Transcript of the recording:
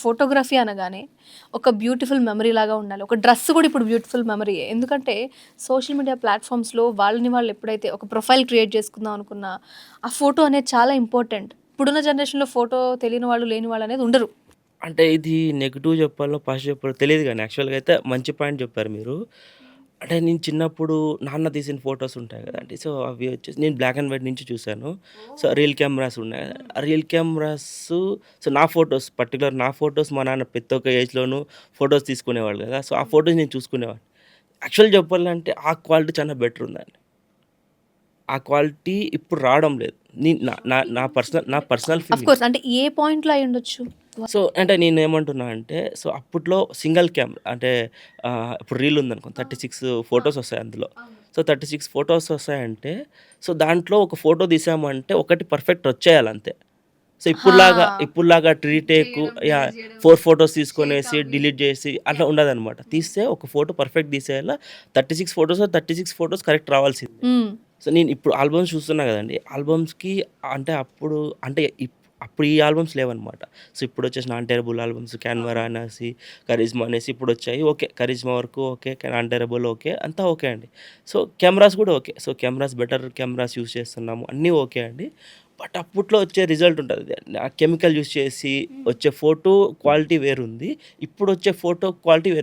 Photography అనగానే ఒక beautiful memory లాగా ఉండాలి. ఒక డ్రెస్ కూడా ఇప్పుడు బ్యూటిఫుల్ మెమరీయే. ఎందుకంటే సోషల్ మీడియా ప్లాట్‌ఫార్మ్స్‌లో వాళ్ళని వాళ్ళు ఎప్పుడైతే ఒక ప్రొఫైల్ క్రియేట్ చేసుకుందాం అనుకున్నా, ఆ ఫోటో అనేది చాలా ఇంపార్టెంట్. ఇప్పుడున్న జనరేషన్‌లో ఫోటో తెలియని వాళ్ళు, లేని వాళ్ళు అనేది ఉండరు. అంటే ఇది నెగెటివ్ చెప్పాలో, పాజిటివ్ చెప్పాలో తెలీదు గానీ యాక్చువల్‌గా అయితే మంచి పాయింట్ చెప్పారు మీరు. అంటే నేను చిన్నప్పుడు నాన్న తీసిన ఫోటోస్ ఉంటాయి గదండీ! సో, అవి వచ్చేసి నేను బ్లాక్ అండ్ వైట్ నుంచి చూసాను. సో, రీల్ కెమెరాస్ ఉన్నాయి. ఆ రీల్ కెమెరాస్ సో, నా ఫోటోస్ పర్టిక్యులర్ నా ఫోటోస్ మా నాన్న ప్రతి ఒక్క ఏజ్‌లోనూ ఫోటోస్ తీసుకునేవాళ్ళు గదా! సో, ఆ ఫోటోస్ నేను చూసుకునేవాడిని. యాక్చువల్ చెప్పాలంటే ఆ క్వాలిటీ చాలా బెటర్ ఉందండి. ఆ క్వాలిటీ ఇప్పుడు రావడం లేదు. నీ నా నా నా పర్సనల్ ఫీలింగ్. ఆఫ్‌కోర్స్ అంటే ఏ పాయింట్‌లో అయ్యుండొచ్చు? సో, అంటే నేనేమంటున్నా అంటే, సో, అప్పట్లో సింగిల్ అంటే ఇప్పుడు రీల్ ఉందనుకోండి 36 ఫోటోస్ వస్తాయి అందులో. సో, 36 ఫోటోస్ వస్తాయంటే, సో, దాంట్లో ఒక ఫోటో తీసామంటే ఒకటి పర్ఫెక్ట్ వచ్చేయాలంతే. సో, హా! ఇప్పుడులాగా టేకు యాహ్! 4 ఫోటోస్ తీసుకొనేసి డిలీట్ జేసి అట్లా ఉండదనమాట. తీస్తే ఒక ఫోటో పర్ఫెక్ట్ తీసేయాల. 36 ఫోటోస్ కరెక్ట్ రావాల్సిందే. హ్మ్. సో, నేను ఇప్పుడు ఆల్బమ్స్ చూస్తున్నా గదండీ! ఆల్బమ్స్‌కి అంటే అప్పుడు అంటే అప్పుడు ఈ ఆల్బమ్స్ లేవన్నమాట. సో, ఇప్పుడొచ్చేసిన నాన్ టెరబుల్ ఆల్బమ్స్ 'క్యాన్వరా' అనేసి, 'కరిజ్మా' అనేసి ఇప్పుడొచ్చాయి. ఓకే. 'కరిజ్మా' వరకు ఓకే. Non tearable okay. అంతా ఓకే అండి. సో, కెమెరాస్ గూడా okay. So, better cameras use చేస్తున్నాము. అన్నీ ఓకే అండి. బట్ అప్పట్లో వచ్చే రిజల్ట్ ఉంటది. ఆ కెమికల్ యూజ్ చేసి వచ్చే ఫోటో క్వాలిటీ వేరుంది. ఇప్పుడొచ్చే ఫోటో క్వాలిటీ వేరు.